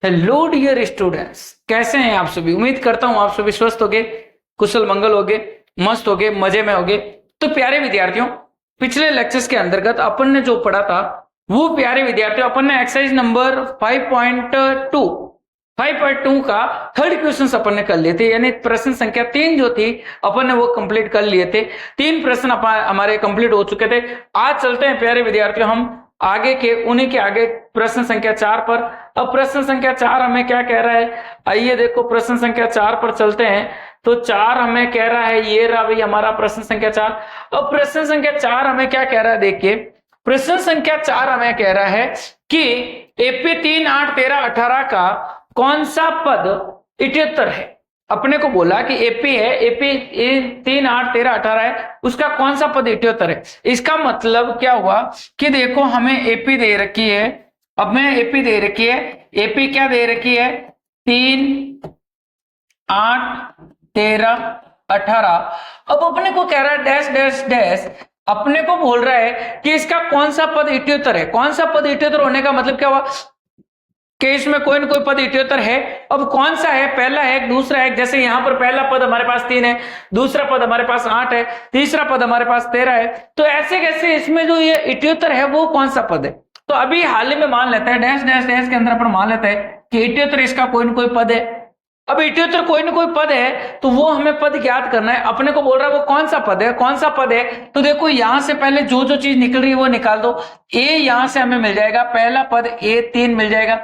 Hello dear students, कैसे हैं आप सभी। उम्मीद करता हूं आप सभी स्वस्थ होगे, कुशल मंगल होगे, मस्त होगे, मजे में होगे। तो प्यारे विद्यार्थियों, पिछले लेक्चर्स के अंतर्गत अपन ने जो पढ़ा था वो प्यारे विद्यार्थियों अपन ने एक्सरसाइज नंबर 5.2 का थर्ड क्वेश्चन अपन ने कर लिए थे, यानी प्रश्न संख्या 3 जो थी अपन ने वो कंप्लीट कर लिए थे। 3 प्रश्न हमारे कंप्लीट हो चुके थे। आज चलते हैं प्यारे विद्यार्थियों हम आगे के उन्हीं के आगे प्रश्न संख्या 4 पर। अब प्रश्न संख्या 4 हमें क्या कह रहा है, आइए देखो प्रश्न संख्या 4 पर चलते हैं। तो 4 हमें कह रहा है, ये रहा भाई हमारा प्रश्न संख्या 4। अब प्रश्न संख्या 4 हमें क्या कह रहा है, देखिए प्रश्न संख्या 4 हमें कह रहा है कि एपी 3, 8, 13, 18 का कौन सा पद 78 है। अपने को बोला कि एपी है, एपी 3, 8, 13, 18 है, उसका कौन सा पद 78 है। इसका मतलब क्या हुआ कि देखो हमें एपी दे रखी है, अब मैं एपी दे रखी है, एपी क्या दे रखी है 3, 8, 13, 18। अब अपने को कह रहा है डैश डैश डैश, अपने को बोल रहा है कि इसका कौन सा पद 78 है। कौन सा पद 78 होने का मतलब क्या हुआ कि इसमें कोई ना कोई पद 78 है। अब कौन सा है, पहला है दूसरा है। जैसे यहां पर पहला पद हमारे पास 3 है, दूसरा पद हमारे पास 8 है, तीसरा पद हमारे पास 13 है। तो ऐसे कैसे इसमें जो ये 78 है वो कौन सा पद है। तो अभी हाल ही में मान लेते हैं डैश डैश डैश के अंदर अपन मान लेते हैं कि 78 इसका कोई ना कोई पद है। अब 78 कोई ना कोई पद है तो वो हमें पद ज्ञात करना है। अपने को बोल रहा है वो कौन सा पद है, कौन सा पद है। तो देखो यहां से पहले जो जो चीज निकल रही है वो निकाल दो। ए यहां से हमें मिल जाएगा, पहला पद A3 मिल जाएगा,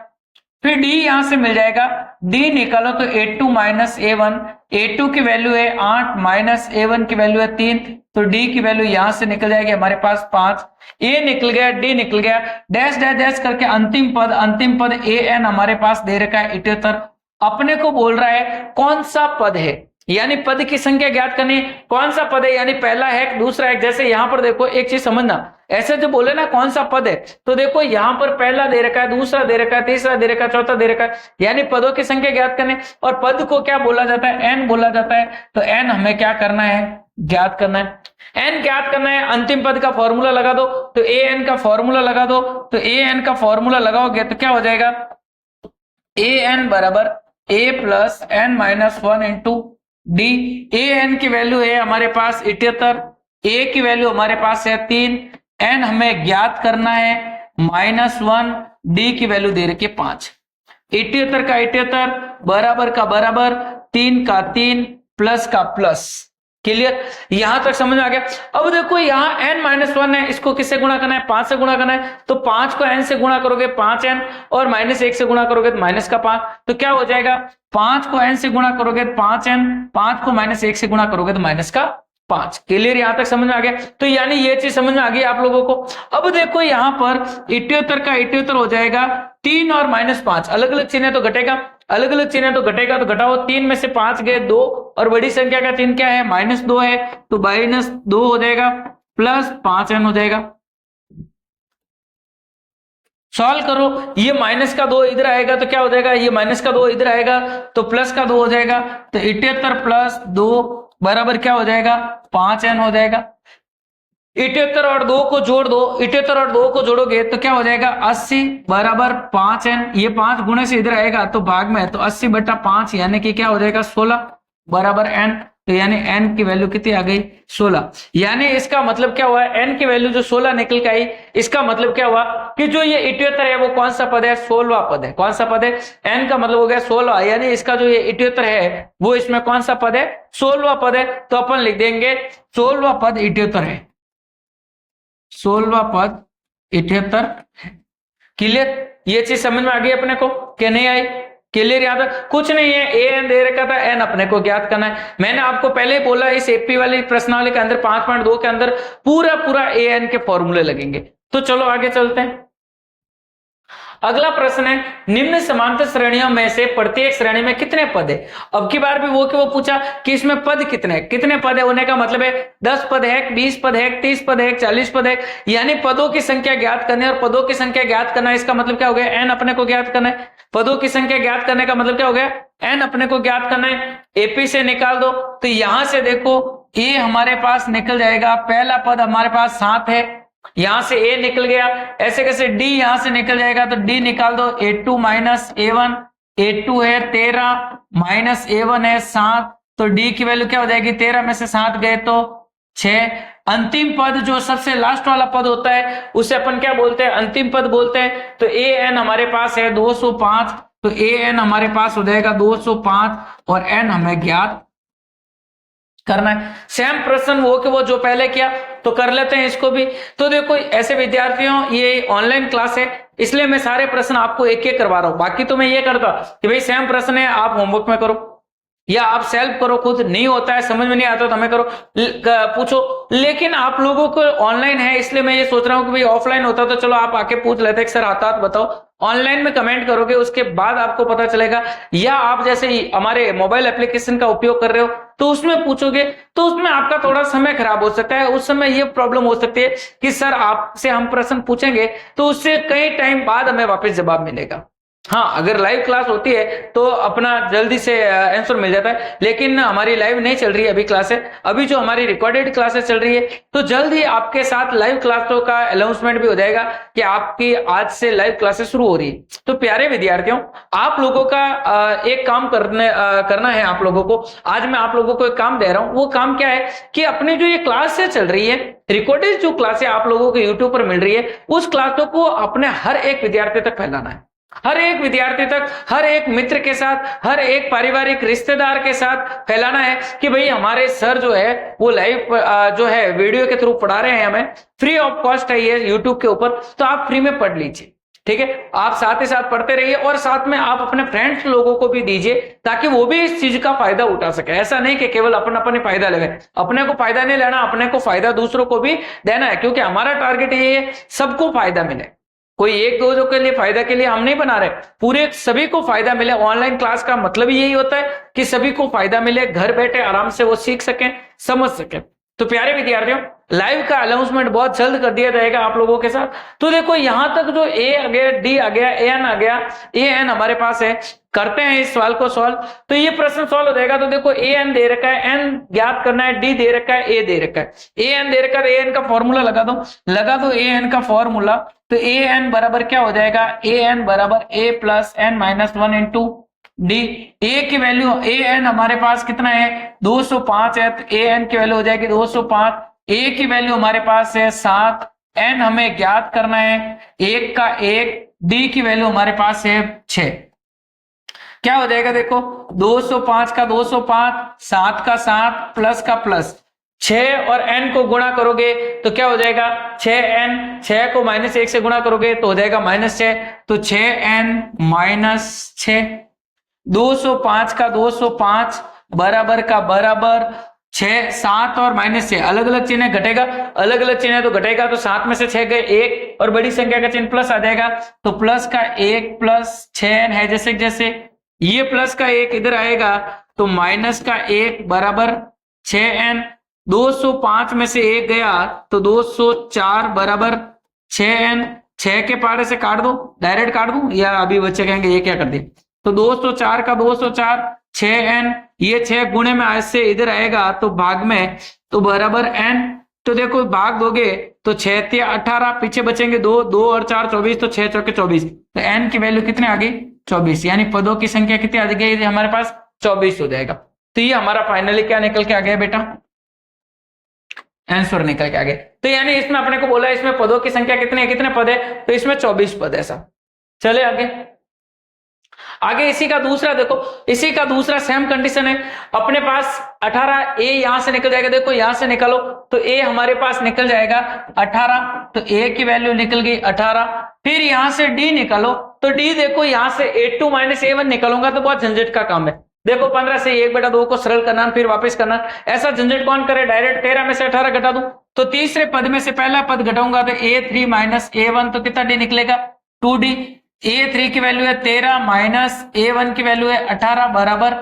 फिर डी यहां से मिल जाएगा, डी निकालो तो A2 माइनस A1, A2 की वैल्यू है 8 माइनस A1 की वैल्यू है 3, तो डी की वैल्यू यहां से निकल जाएगी हमारे पास 5। ए निकल गया, डी निकल गया, डैश डैश डैश करके अंतिम पद AN हमारे पास दे रखा है 78। अपने को बोल रहा है कौन सा पद है, यानी पद की संख्या ज्ञात करनी, कौन सा पद है, यानी पहला है दूसरा है। जैसे यहां पर देखो एक चीज समझना, ऐसे जो बोले ना कौन सा पद है, तो देखो यहां पर पहला दे रखा है, दूसरा दे रखा है, तीसरा दे रखा है, चौथा दे रखा है, यानी पदों की संख्या ज्ञात करनी। और पद को क्या बोला जाता है, एन बोला जाता है। तो एन हमें क्या करना है, ज्ञात करना है। एन ज्ञात करना है, अंतिम पद का फॉर्मूला लगा दो। तो ए एन का फॉर्मूला लगा दो, तो ए एन का फॉर्मूला लगाओगे तो क्या हो जाएगा, ए एन बराबर A plus N minus 1 into D. A N की वैल्यू है हमारे पास 78, ए की वैल्यू हमारे पास है 3, एन हमें ज्ञात करना है -1, डी की वैल्यू दे रखी है 5। 78 का 78 बराबर का बराबर, 3 का 3 प्लस का प्लस। क्लियर, यहां तक समझ में आ गया। अब देखो यहां n-1 है, इसको किससे गुणा करना है, 5 से गुणा करना है। तो 5 को n से गुणा करोगे 5n, और -1 से गुणा करोगे तो माइनस का 5। तो क्या हो जाएगा, 5 को n से गुणा करोगे तो 5n, 5 को -1 से गुणा करोगे तो माइनस का 5। क्लियर, यहां तक समझ में आ गया। तो यानी ये चीज समझ में आ गई आप लोगों को। अब देखो यहां पर 78 का 78 हो जाएगा 3 और -5, अलग अलग चिन्ह तो घटेगा, अलग अलग चिन्ह तो घटेगा, तो घटाओ 3 में से 5 गए 2, और बड़ी संख्या का चिन्ह क्या है, -2 है, तो -2 हो जाएगा प्लस 5n हो जाएगा। सॉल्व करो, ये -2 इधर आएगा तो क्या हो जाएगा, ये -2 इधर आएगा तो +2 हो जाएगा। तो 78 प्लस 2 बराबर क्या हो जाएगा, 5n हो जाएगा। 78 और 2 को जोड़ दो, 78 और 2 को जोड़ोगे तो क्या हो जाएगा, 80 बराबर 5n। ये 5 गुणे से इधर आएगा तो भाग में, तो 80/5 यानी कि क्या हो जाएगा 16 बराबर n। तो यानी n की वैल्यू कितनी आ गई, 16। यानी इसका मतलब क्या हुआ, n की वैल्यू जो 16 निकल के आई, इसका मतलब क्या हुआ कि जो ये 78 है वो कौन सा पद है, 16वां पद है। कौन सा पद है, n का मतलब हो गया 16, यानी इसका जो ये 78 है वो इसमें कौन सा पद है, 16वां पद है। तो अपन लिख देंगे 16वां पद 78 है, 16वां पद 78 है। क्लियर, ये चीज समझ में आ गई अपने को कि नहीं आई। क्लियर, याद है कुछ नहीं है, ए एन दे रखा था, एन अपने को ज्ञात करना है। मैंने आपको पहले ही बोला इस एपी वाली प्रश्नावली के अंदर 5.2 के अंदर पूरा ए एन के फॉर्मूले लगेंगे। तो चलो आगे चलते हैं। अगला प्रश्न है, निम्न समांतर श्रेणियों में से प्रत्येक श्रेणी में कितने पद है। अब की बार भी वो पूछा कि इसमें पद कितने पद है, होने का मतलब है 10 पद है, 20 पद है, 30 पद है, 40 पद है, यानी पदों की संख्या ज्ञात करनी है। और पदों की संख्या ज्ञात करना है, इसका मतलब क्या हो गया, एन अपने को ज्ञात करना है। पदों की संख्या ज्ञात करने का मतलब क्या हो गया, एन अपने को ज्ञात करना है। एपी से निकाल दो, तो यहां से देखो ए हमारे पास निकल जाएगा, पहला पद हमारे पास 7 है, यहां से a निकल गया, ऐसे कैसे d यहां से निकल जाएगा तो d निकाल दो, a2 माइनस a1, a2 है 13 माइनस a1 है 7, तो d की वैल्यू क्या हो जाएगी, 13 में से 7 गए तो 6। अंतिम पद जो सबसे लास्ट वाला पद होता है उसे अपन क्या बोलते हैं, अंतिम पद बोलते हैं। तो an हमारे पास है 205, तो an हमारे पास हो जाएगा 205 और n हमें ज्ञात करना है। सेम प्रश्न वो कि वो जो पहले किया, तो कर लेते हैं इसको भी। तो देखो ऐसे विद्यार्थियों, ये ऑनलाइन क्लास है इसलिए मैं सारे प्रश्न आपको एक एक करवा रहा हूं। बाकी तो मैं ये करता कि भाई सेम प्रश्न है, आप होमवर्क में करो या आप सेल्फ करो, खुद नहीं होता है, समझ में नहीं आता तो हमें करो, पूछो। लेकिन आप लोगों को ऑनलाइन है इसलिए मैं ये सोच रहा हूँ कि भाई ऑफलाइन होता तो चलो आप आके पूछ लेते कि सर हाथ बताओ। ऑनलाइन में कमेंट करोगे उसके बाद आपको पता चलेगा, या आप जैसे हमारे मोबाइल एप्लीकेशन का उपयोग कर रहे हो तो उसमें पूछोगे तो उसमें आपका थोड़ा समय खराब हो सकता है। उस समय ये प्रॉब्लम हो सकती है कि सर आपसे हम प्रश्न पूछेंगे तो उससे कई टाइम बाद हमें वापस जवाब मिलेगा। हाँ, अगर लाइव क्लास होती है तो अपना जल्दी से आंसर मिल जाता है, लेकिन हमारी लाइव नहीं चल रही है अभी क्लासेस, अभी जो हमारी रिकॉर्डेड क्लासेस चल रही है। तो जल्द ही आपके साथ लाइव क्लासों का अनाउंसमेंट भी हो जाएगा कि आपकी आज से लाइव क्लासेस शुरू हो रही है। तो प्यारे विद्यार्थियों, आप लोगों का एक काम करना है आप लोगों को। आज मैं आप लोगों को एक काम दे रहा हूं। वो काम क्या है कि अपनी जो ये क्लासेस चल रही है, रिकॉर्डेड जो क्लासेस आप लोगों को यूट्यूब पर मिल रही है, उस क्लासों को अपने हर एक विद्यार्थी तक फैलाना है। हर एक विद्यार्थी तक, हर एक मित्र के साथ, हर एक पारिवारिक रिश्तेदार के साथ फैलाना है कि भाई हमारे सर जो है वो लाइव जो है वीडियो के थ्रू पढ़ा रहे हैं, हमें फ्री ऑफ कॉस्ट है ये यूट्यूब के ऊपर, तो आप फ्री में पढ़ लीजिए। ठीक है, आप साथ ही साथ पढ़ते रहिए और साथ में आप अपने फ्रेंड्स लोगों को भी दीजिए ताकि वो भी इस चीज का फायदा उठा सके। ऐसा नहीं कि केवल अपने फायदा लगे, अपने को फायदा नहीं लेना, अपने को फायदा दूसरों को भी देना है, क्योंकि हमारा टारगेट ये है सबको फायदा मिले। कोई एक दो के लिए फायदा के लिए हम नहीं बना रहे, पूरे सभी को फायदा मिले। ऑनलाइन क्लास का मतलब यही होता है कि सभी को फायदा मिले, घर बैठे आराम से वो सीख सकें, समझ सकें। तो प्यारे विद्यार्थियों, लाइव का अनाउंसमेंट बहुत जल्द कर दिया जाएगा आप लोगों के साथ। तो देखो यहां तक जो ए आ गया, डी आ गया, ए एन आ गया, ए एन हमारे पास है। करते हैं इस सवाल को सॉल्व। तो ये प्रश्न सॉल्व हो जाएगा। तो देखो ए एन दे रखा है, एन ज्ञात करना है, डी दे रखा है, ए दे रखा है। ए एन दे रखा है, ए एन का फॉर्मूला लगा दो ए एन का फॉर्मूला। तो ए एन बराबर क्या हो जाएगा, ए एन बराबर A plus N minus 1 into D. A की वैल्यू, ए एन हमारे पास कितना है 205 है, तो ए एन की वैल्यू हो जाएगी 205। ए की वैल्यू हमारे पास है 7, एन हमें ज्ञात करना है 1 का 1, डी की वैल्यू हमारे पास है 6। क्या हो जाएगा देखो, 205 का 205, 7 का 7, प्लस का प्लस, 6 और n को गुणा करोगे तो क्या हो जाएगा 6n, 6 को -1 से गुणा करोगे तो हो जाएगा -6, तो 6n माइनस 6। 205 का 205 बराबर का बराबर 6, 7 और -6 अलग अलग चिन्ह घटेगा, अलग अलग चिन्ह तो घटेगा, तो 7 में से 6 गए 1 और बड़ी संख्या का चिन्ह प्लस आ जाएगा, तो प्लस का 1 प्लस 6n है जैसे जैसे ये प्लस का 1 इधर आएगा तो माइनस का 1 बराबर 6n। 205 में से 1 गया तो 204 बराबर 6n। 6 के पारे से काट दो, डायरेक्ट काट दूं या अभी बच्चे कहेंगे ये क्या कर दे। तो 204 का 204, 6n, ये 6 गुणे में आज से इधर आएगा तो भाग में, तो बराबर n। तो देखो भाग दोगे तो 6 × 18, पीछे बचेंगे 2, 2 और 4 24, तो 6 चौके 24। तो n की वैल्यू कितने आ गई 24, यानी पदों की संख्या कितनी आ गई हमारे पास 24 हो जाएगा। तो ये हमारा फाइनली क्या निकल के आ गया बेटा, आंसर निकल के आ गया। तो यानी इसमें अपने को बोला इसमें पदों की संख्या कितने पद है, तो इसमें 24 पद है। ऐसा चले आगे इसी का दूसरा देखो, इसी का दूसरा सेम कंडीशन है। अपने पास 18, ए यहां से निकल जाएगा, देखो यहां से निकालो तो ए हमारे पास निकल जाएगा 18, तो ए की वैल्यू निकल गई 18। फिर यहां से डी निकालो तो डी देखो यहां से A2 - A1 निकालूंगा तो बहुत झंझट का काम है। देखो 15 से 1/2 को सरल करना फिर वापस करना, ऐसा झंझट कौन करे, डायरेक्ट 13 में से 18 घटा दूं तो तीसरे पद में से पहला पद घटाऊंगा तो A3 - A1 तो कितना डी निकलेगा 2D। A3 की वैल्यू है 13 माइनस A1 की वैल्यू है 18 बराबर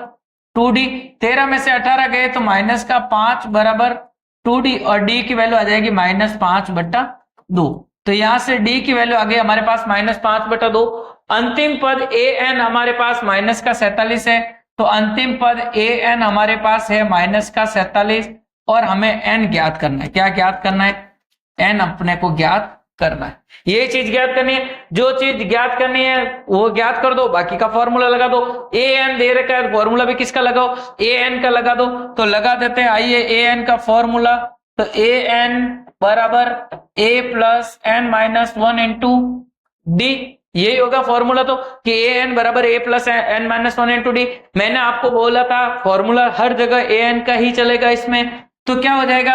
2D। 13 में से 18 गए तो माइनस का 5 बराबर 2D और D की वैल्यू आ जाएगी -5/2। तो यहां से D की वैल्यू आ गई हमारे पास -5/2। अंतिम पद AN हमारे पास -47 है, तो अंतिम पद AN हमारे पास है -47 और हमें N ज्ञात करना है। क्या ज्ञात करना है, एन अपने को ज्ञात करना है, ये चीज ज्ञात करनी है। जो चीज ज्ञात करनी है वो ज्ञात कर दो, बाकी का फॉर्मूला लगा दो। ए एन दे रखा है, फॉर्मूला भी किसका लगाओ, ए एन का लगा दो। तो लगा देते हैं, आइए ए एन का फॉर्मूला। तो ए एन बराबर A plus N minus one into D, यही होगा फॉर्मूला। तो कि ए एन बराबर A plus N minus one into D. मैंने आपको बोला था फॉर्मूला हर जगह ए एन का ही चलेगा इसमें। तो क्या हो जाएगा,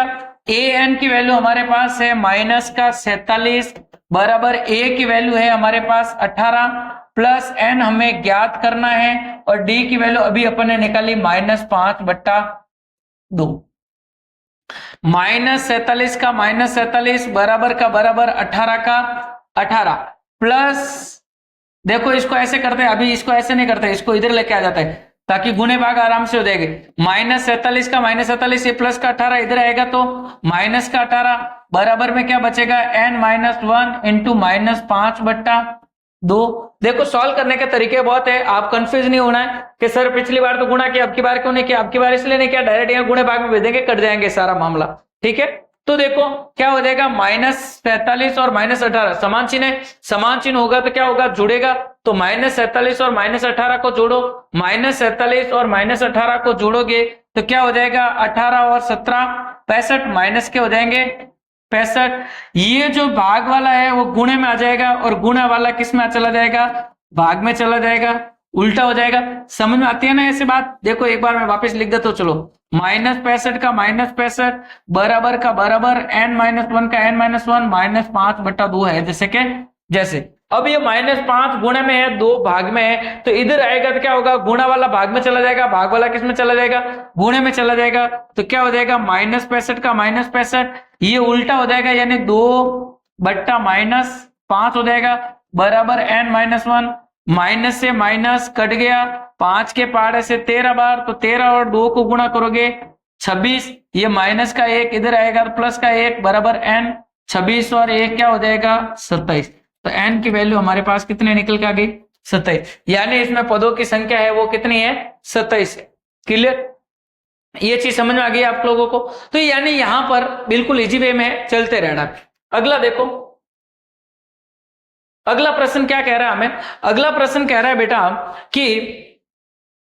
ए एन की वैल्यू हमारे पास है माइनस का 47 बराबर ए की वैल्यू है हमारे पास 18 प्लस एन हमें ज्ञात करना है, और डी की वैल्यू अभी अपन ने निकाली -5/2। -47 का -47 बराबर का बराबर 18 का 18 प्लस, देखो इसको ऐसे करते हैं, अभी इसको ऐसे नहीं करते, इसको इधर लेके आ जाता है ताकि गुणे भाग आराम से हो जाएंगे। -47 का -47 ये प्लस का 18 इधर आएगा, तो माइनस का 18 बराबर में क्या बचेगा n-1 इंटू -5/2। देखो सॉल्व करने के तरीके बहुत है, आप कंफ्यूज नहीं होना है कि सर पिछली बार तो गुणा किया, अब की बार क्यों नहीं किया। अब की बार इसलिए नहीं किया, डायरेक्ट यहाँ गुणे भाग में भेजेंगे, कट जाएंगे सारा मामला, ठीक है। तो देखो क्या हो जाएगा, -47 और -18 समान चिन्ह है, समान चिन्ह होगा तो क्या होगा, जुड़ेगा। तो -47 और -18 को जोड़ो, -47 और -18 को जोड़ोगे तो क्या हो जाएगा, 18 और 17 65, माइनस के हो जाएंगे 65। ये जो भाग वाला है वो गुणे में आ जाएगा, और गुणा वाला किस में चला जाएगा, भाग में चला जाएगा, उल्टा हो जाएगा। समझ में आती है ना ऐसी बात। देखो एक बार मैं वापस लिख देता हूं, चलो -65 का -65 बराबर का बराबर n-1 का n-1 -5/2 है, जैसे अब ये -5 गुणे में है, 2 भाग में है, तो इधर आएगा तो क्या होगा, गुणा वाला भाग में चला जाएगा, भाग वाला किस में चला जाएगा, गुणे में चला जाएगा। तो क्या हो जाएगा, -65 का -65 ये उल्टा हो जाएगा, यानी 2/-5 हो जाएगा बराबर n-1, माइनस से माइनस कट गया, 5 के पहाड़े से 13 बार, तो 13 और 2 को गुणा करोगे 26, ये माइनस का 1 इधर आएगा तो प्लस का 1 बराबर n, 26 और 1 क्या हो जाएगा 27। तो n की वैल्यू हमारे पास कितने निकल के आ गई, 27, यानी इसमें पदों की संख्या है वो कितनी है, 27 है। क्लियर, ये चीज समझ में आ गई आप लोगों को। तो यानी यहां पर बिल्कुल इजी वे में चलते रहना। अगला देखो, अगला प्रश्न क्या कह रहा है हमें, अगला प्रश्न कह रहा है बेटा कि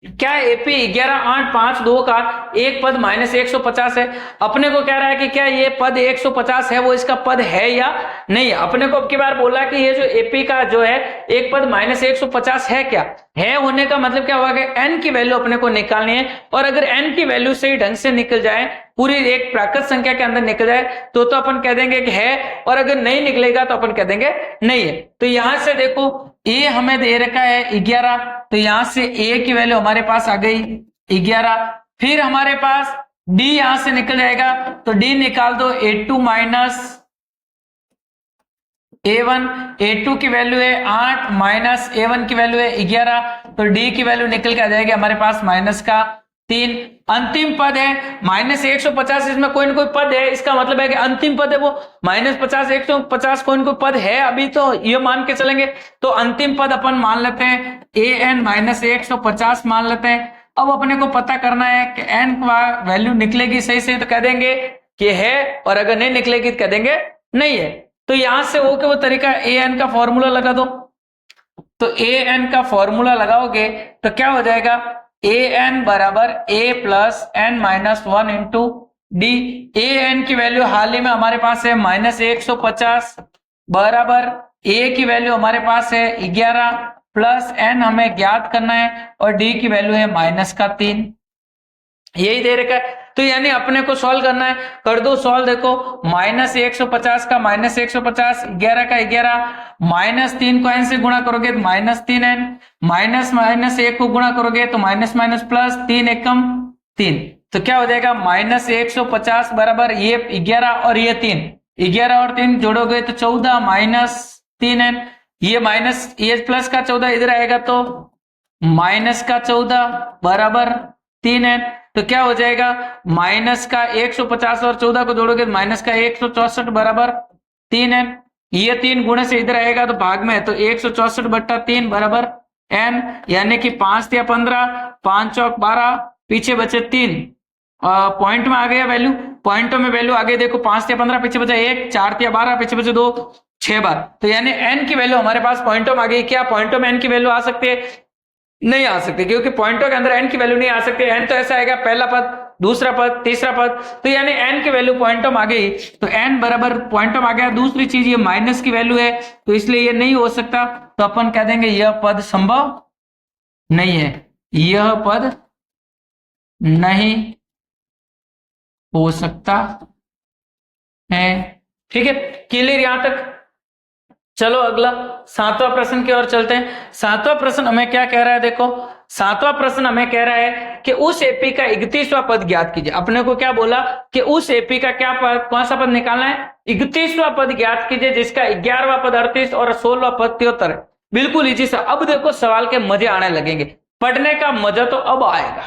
क्या एपी 11.852 का एक पद -150 है। अपने को कह रहा है कि क्या ये पद 150 है, वो इसका पद है या नहीं। अपने को अब की बार बोला कि ये जो एपी का जो है एक पद -150 है, क्या है होने का मतलब क्या होगा कि n की वैल्यू अपने को निकालनी है, और अगर n की वैल्यू सही ढंग से निकल जाए, पूरी एक प्राकृत संख्या के अंदर निकल जाए तो अपन कह देंगे कि है, और अगर नहीं निकलेगा तो अपन कह देंगे नहीं है। तो यहां से देखो a हमें दे रखा है 11, तो यहां से a की वैल्यू हमारे पास आ गई 11, फिर हमारे पास d यहां से निकल जाएगा, तो d निकाल दो, a2 माइनस a1, a2 की वैल्यू है 8 माइनस a1 की वैल्यू है 11, तो d की वैल्यू निकल के आ जाएगी हमारे पास -3। अंतिम पद है -150, इसमें कोई ना कोई पद है, इसका मतलब है कि अंतिम पद है वो -50 150 कोई ना कोई पद है, अभी तो ये मान के चलेंगे। तो अंतिम पद अपन मान लेते हैं an -150 मान लेते हैं। अब अपने को पता करना है कि n का वैल्यू निकलेगी सही से तो कह देंगे कि है, और अगर नहीं निकलेगी तो कह देंगे नहीं है। तो यहां से वो वो तरीका an का फॉर्मूला लगा दो। तो an का फॉर्मूला लगाओगे तो क्या हो जाएगा, an बराबर a plus n-1 into D. an की वैल्यू हाल ही में हमारे पास है -150 बराबर a की वैल्यू हमारे पास है 11 प्लस n हमें ज्ञात करना है, और d की वैल्यू है -3, यही दे रखा है। तो यानी अपने को सॉल्व करना है, कर दो सॉल्व। देखो -150 का -150 11 का 11 -3 को n से गुणा करोगे तो -3n, -1 को गुणा करोगे तो माइनस प्लस 3 एकम 3, तो क्या हो जाएगा -150 बराबर ये 11 और ये 3, 11 और 3 जोड़ोगे तो 14 -3n, ये प्लस का 14 इधर आएगा तो माइनस का 14 बराबर 3n, तो क्या हो जाएगा माइनस का 150 और 14 को जोड़ोगे तो माइनस का 164 बराबर 3n, ये 3 गुणे से इधर आएगा तो भाग में है, तो 164/3 बराबर n, यानी कि 5 या 15, 5 चौक 12, पीछे बचे 3, पॉइंट में आ गया वैल्यू, पॉइंटों में वैल्यू आगे देखो 5 या 15 पीछे बचा 1, 4 या 12 पीछे बचे 2, 6 बार। तो यानी n की वैल्यू हमारे पास पॉइंटों में आ गई। क्या पॉइंटों में n की वैल्यू आ सकती है? नहीं आ सकती, क्योंकि पॉइंटों के अंदर n की वैल्यू नहीं आ सकती। n तो ऐसा आएगा पहला पद, दूसरा पद, तीसरा पद, तो यानी n की वैल्यू पॉइंटों में आ गई। तो n बराबर पॉइंटों में आ गया। दूसरी चीज ये माइनस की वैल्यू है, तो इसलिए ये नहीं हो सकता। तो अपन कह देंगे यह पद संभव नहीं है, यह पद नहीं हो सकता है। ठीक है, क्लियर यहां तक? चलो अगला 7वां प्रश्न की ओर चलते हैं। 7वां प्रश्न हमें क्या कह रहा है? देखो 7वां प्रश्न हमें कह रहा है कि उस एपी का 31वां पद ज्ञात कीजिए। अपने को क्या बोला कि उस एपी का क्या पद, कौन सा पद निकालना है? 31वां पद ज्ञात कीजिए, जिसका 11वां पद 38 और 16वां पद 73 है। बिल्कुल इजी सा। अब देखो सवाल के मजे आने लगेंगे, पढ़ने का मजा तो अब आएगा।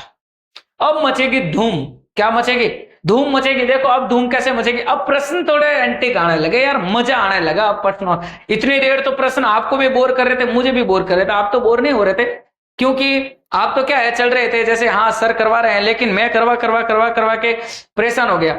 अब मचेगी धूम। क्या मचेगी? धूम मचेगी। देखो अब धूम कैसे मचेगी, अब प्रश्न थोड़े एंटिक आने लगे यार, मजा आने लगा अब प्रश्न। इतनी देर तो प्रश्न आपको भी बोर कर रहे थे, मुझे भी बोर कर रहे थे। आप तो बोर नहीं हो रहे थे, क्योंकि आप तो क्या है चल रहे थे जैसे हाँ सर करवा रहे हैं, लेकिन मैं करवा करवा करवा करवा के परेशान हो गया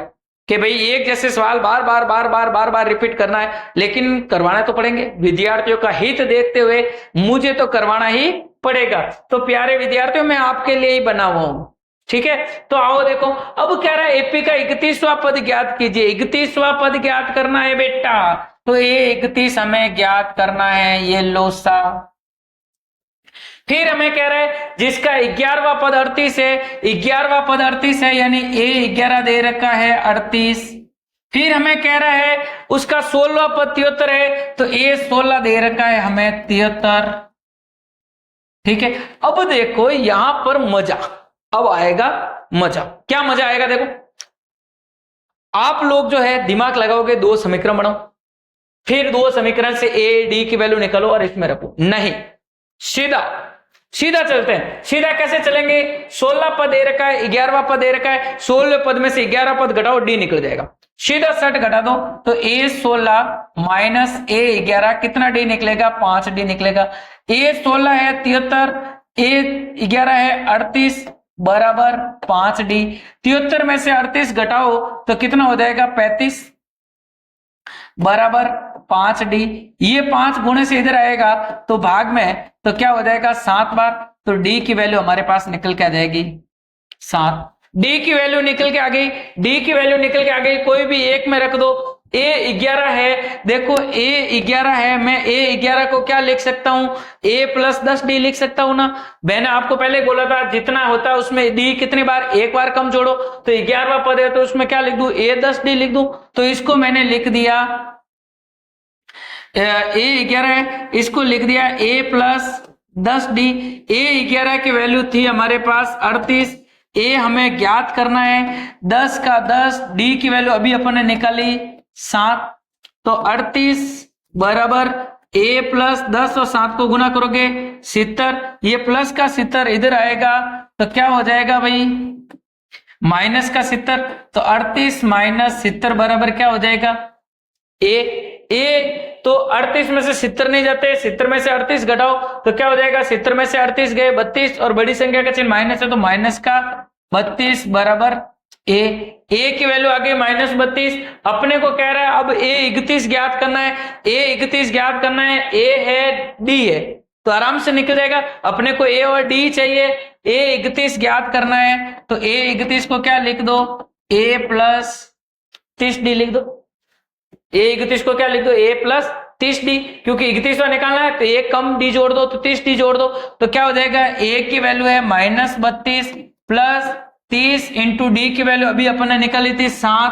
कि भाई एक जैसे सवाल बार बार बार बार बार बार रिपीट करना है, लेकिन करवाना तो पड़ेंगे। विद्यार्थियों का हित देखते हुए मुझे तो करवाना ही पड़ेगा। तो प्यारे विद्यार्थियों, मैं आपके लिए ही बना हुआ हूं। ठीक है, तो आओ देखो अब कह रहा है एपी का 31वां पद ज्ञात कीजिए। 31वां पद ज्ञात करना है बेटा, तो ये 31 हमें ज्ञात करना है, ये लोसा। फिर हमें कह रहा है जिसका 11वां पद 38 है, 11वां पद 38 है, यानी ए 11 दे रखा है 38। फिर हमें कह रहा है उसका 16वां पद 73 है, तो ए 16 दे रखा है हमें 73। ठीक है, अब देखो यहां पर मजा, अब आएगा मजा। क्या मजा आएगा? देखो आप लोग जो है दिमाग लगाओगे, दो समीकरण बनाओ, फिर दो समीकरण से ए डी की वैल्यू निकालो और इसमें रखो। नहीं, सीधा सीधा चलते हैं। सीधा कैसे चलेंगे? 16 पद दे रखा है, 11वां पद दे रखा है, 16वें पद में से 11 पद घटाओ, डी निकल जाएगा। सीधा सट घटा दो, तो ए 16 माइनस ए 11 कितना डी निकलेगा? 5 डी निकलेगा। ए 16 है 73, ए 11 है 38 बराबर 5 डी। 73 में से 38 घटाओ तो कितना हो जाएगा? 35 बराबर 5 डी। ये 5 गुणे से इधर आएगा तो भाग में, तो क्या हो जाएगा? 7 बार। तो डी की वैल्यू हमारे पास निकल के आ जाएगी 7। डी की वैल्यू निकल के आ गई, डी की वैल्यू निकल के आ गई। कोई भी एक में रख दो। ए 11 है, देखो ए 11 है, मैं ए 11 को क्या लिख सकता हूं? ए प्लस 10 डी लिख सकता हूं ना। मैंने आपको पहले बोला था जितना होता है उसमें डी कितनी बार, एक बार कम जोड़ो। तो 11वां पद है तो उसमें क्या लिख दूं? ए 10 डी लिख दूं। तो इसको मैंने लिख दिया ए 11 है, इसको लिख दिया ए प्लस 10 डी। ए 11 की वैल्यू थी हमारे पास 38, ए हमें ज्ञात करना है 10 का 10, डी की वैल्यू अभी अपन ने निकाली 7। तो 38 बराबर ए प्लस 10 और 7 को गुना करोगे 70, ये प्लस का 70 इधर आएगा तो क्या हो जाएगा भाई? माइनस का 70। तो 38 माइनस 70 बराबर क्या हो जाएगा? ए तो 38 में से 70 नहीं जाते, 70 में से 38 घटाओ तो क्या हो जाएगा? 70 में से 38 गए 32 और बड़ी संख्या का चिन्ह माइनस है तो माइनस का 32 बराबर ए की वैल्यू आ गई -32। अपने को कह रहा है अब ए 31 ज्ञात करना है, ए 31 ज्ञात करना है, ए है डी है तो आराम से निकल जाएगा। अपने को ए और डी चाहिए, ए 31 ज्ञात करना है तो ए 31 को क्या लिख दो? ए प्लस 30 डी लिख दो। ए 31 को क्या लिख दो? ए प्लस 30 डी, क्योंकि 31वां निकालना है तो एक कम डी जोड़ दो तो 30 डी जोड़ दो तो क्या हो जाएगा? ए की वैल्यू है -32 प्लस 30 इंटू डी की वैल्यू अभी अपन ने निकाली थी 7,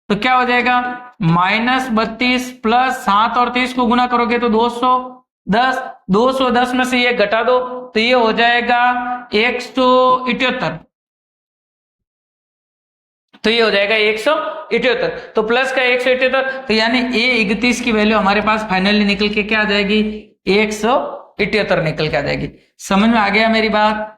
तो क्या हो जाएगा? -32 प्लस 7 और 30 को गुना करोगे तो 210, 210 में से ये घटा दो तो ये हो जाएगा 178, तो ये हो जाएगा 178। तो प्लस का 178, तो यानी ए 31 की वैल्यू हमारे पास फाइनली निकल के क्या आ जाएगी? 178 निकल के आ जाएगी। समझ में आ गया मेरी बात?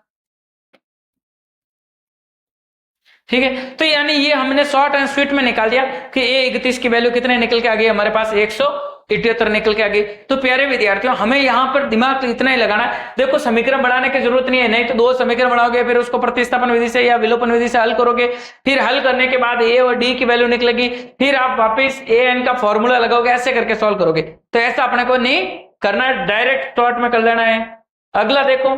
ठीक है, तो यानी ये हमने शॉर्ट एंड स्वीट में निकाल दिया कि ए 31 की वैल्यू कितने निकल के आ गई हमारे पास? 78 निकल के आ गई। तो प्यारे विद्यार्थियों हमें यहाँ पर दिमाग तो इतना ही लगाना है, देखो समीकरण बढ़ाने की जरूरत नहीं है, नहीं तो 2 समीकरण बढ़ाओगे फिर उसको प्रतिस्थापन विधि से या विलोपन विधि से हल करोगे, फिर हल करने के बाद ए और डी की वैल्यू निकलेगी, फिर आप वापस ए एन का फॉर्मूला लगाओगे, ऐसे करके सॉल्व करोगे। तो ऐसा अपने को नहीं करना है, डायरेक्ट शॉर्ट में कर लेना है। अगला देखो,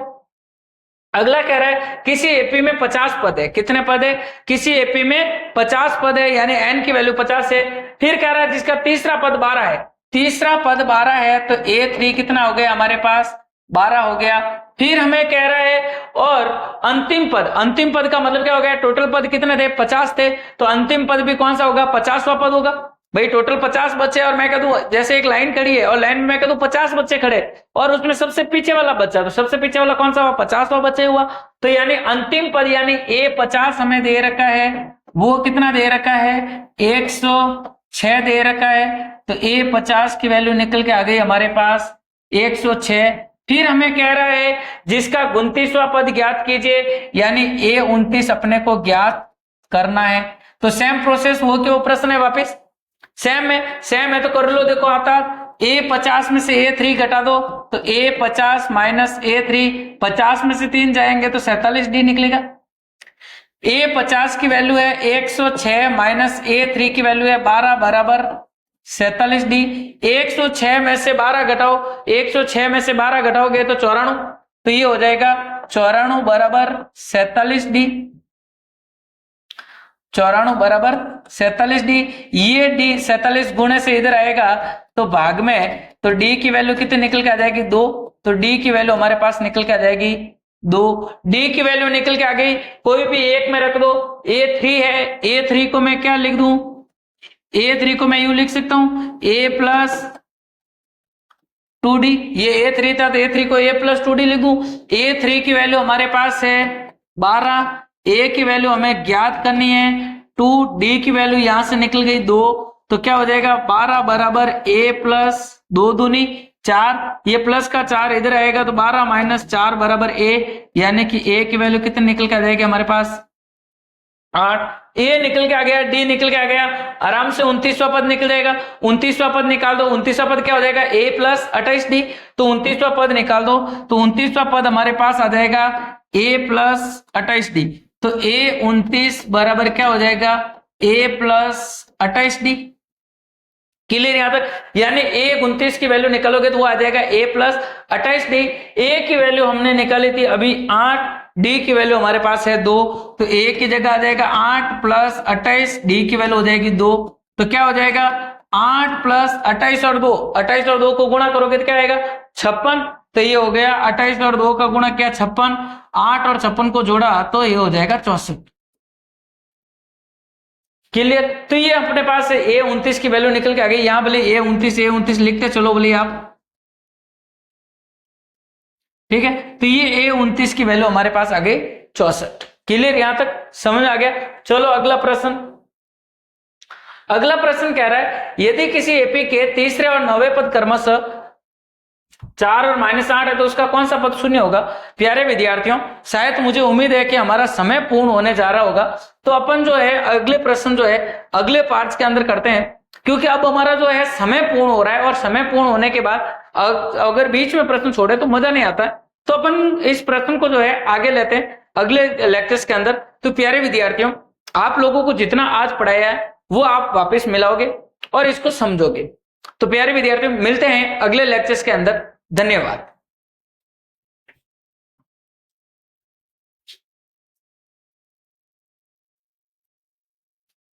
अगला कह रहा है किसी एपी में 50 पद है। कितने पद है? किसी एपी में 50 पद है, यानी एन की वैल्यू 50 है। फिर कह रहा है जिसका तीसरा पद 12 है, तीसरा पद 12 है, तो A3 कितना हो गया हमारे पास? 12 हो गया। फिर हमें कह रहा है और अंतिम पद, अंतिम पद का मतलब क्या हो गया? टोटल पद कितने थे? 50 थे, तो अंतिम पद भी कौन सा होगा? 50वां पद होगा। भाई टोटल 50 बच्चे और मैं कह दूं जैसे एक लाइन खड़ी है और लाइन में मैं कह दूं 50 बच्चे खड़े और उसमें सबसे पीछे वाला बच्चा, तो सबसे पीछे वाला कौन सा हुआ? 50वां बच्चा हुआ। तो यानी अंतिम पद यानी A50 हमें दे रखा है, वो कितना दे रखा है? 106 दे रखा है। तो A50 की वैल्यू निकल के आ गई हमारे पास 106। फिर हमें कह रहा है जिसका 29वां पद ज्ञात कीजिए, यानी A29 अपने को ज्ञात करना है। तो सेम प्रोसेस हो के वो प्रश्न है वापिस सेम है तो कर लो। देखो आता A50 में से A3 घटा दो, तो A50 माइनस A3, 50 में से 3 जाएंगे तो 47D निकलेगा। A50 की वैल्यू है 106 माइनस A3 की वैल्यू है 12 बराबर 47D। 106 में से 12 घटाओ, 106 में से 12 घटाओगे तो 94, तो ये हो जाएगा 94 बराबर 47D। 94 बराबर 47D। ये D 47 गुणे से इधर आएगा तो भाग में, तो D की वैल्यू कितनी निकल के आ जाएगी? 2। तो D की वैल्यू हमारे पास निकल के आ जाएगी 2। D की वैल्यू निकल के आ गई, कोई भी एक में रख दो। A3 है, A3 को मैं क्या लिख दूं? A3 को मैं यूं लिख सकता हूं A प्लस 2D। ये A3 था तो A3 को A प्लस 2D लिख दूं। A3 की वैल्यू हमारे पास है 12, A की वैल्यू हमें ज्ञात करनी है 2, D की वैल्यू यहां से निकल गई 2, तो क्या हो जाएगा? 12 बराबर A प्लस 2 दूनी 4, ये प्लस का 4 इधर आएगा तो 12 माइनस 4 बराबर A, यानी कि A की वैल्यू कितनी निकल के आ जाएगी हमारे पास? 8। A निकल के आ गया, D निकल के आ गया, आराम से 29वां पद निकल जाएगा। 29वां पद निकाल दो, 29वां पद क्या हो जाएगा? A plus 28D। तो 29वां पद निकाल दो, तो 29वां पद हमारे पास आ जाएगा A प्लस 28D। तो A29 बराबर क्या हो जाएगा? A plus 28D। क्लियर यहां तक? यानी A29 की वैल्यू निकालोगे तो वो आ जाएगा A प्लस 28D। A की वैल्यू हमने निकाली थी अभी 8, D की वैल्यू हमारे पास है 2, तो A की जगह आ जाएगा 8 प्लस 28, D की वैल्यू हो जाएगी 2, तो क्या हो जाएगा? 8 प्लस 28 और 2, 28 और 2 को गुणा करोगे तो क्या आएगा? 56। तो ये हो गया 28 और 2 का गुणा क्या? 56। 8 और 56 को जोड़ा तो ये हो जाएगा 64। क्लियर? तो ये अपने पास A29 की वैल्यू निकल के आ गई। यहां बोले A29 लिखते चलो बोलिए आप, ठीक है? तो ये A29 की वैल्यू हमारे पास आ गई 64। क्लियर? यहां तक समझ आ गया? चलो अगला प्रश्न। अगला प्रश्न कह रहा है यदि किसी एपी के तीसरे और 9वें पद क्रमशः 4 और -8 है तो उसका कौन सा पद शून्य होगा? प्यारे विद्यार्थियों शायद मुझे उम्मीद है कि हमारा समय पूर्ण होने जा रहा होगा, तो अपन जो है अगले प्रश्न जो है अगले पार्ट्स के अंदर करते हैं, क्योंकि अब हमारा जो है समय पूर्ण हो रहा है और समय पूर्ण होने के बाद अगर बीच में प्रश्न छोड़े तो मजा नहीं आता है। तो अपन इस प्रश्न को जो है आगे लेते हैं अगले लेक्चर्स के अंदर। तो प्यारे विद्यार्थियों आप लोगों को जितना आज पढ़ाया है वो आप वापस मिलाओगे और इसको समझोगे। तो प्यारे विद्यार्थियों मिलते हैं अगले लेक्चर्स के अंदर। धन्यवाद।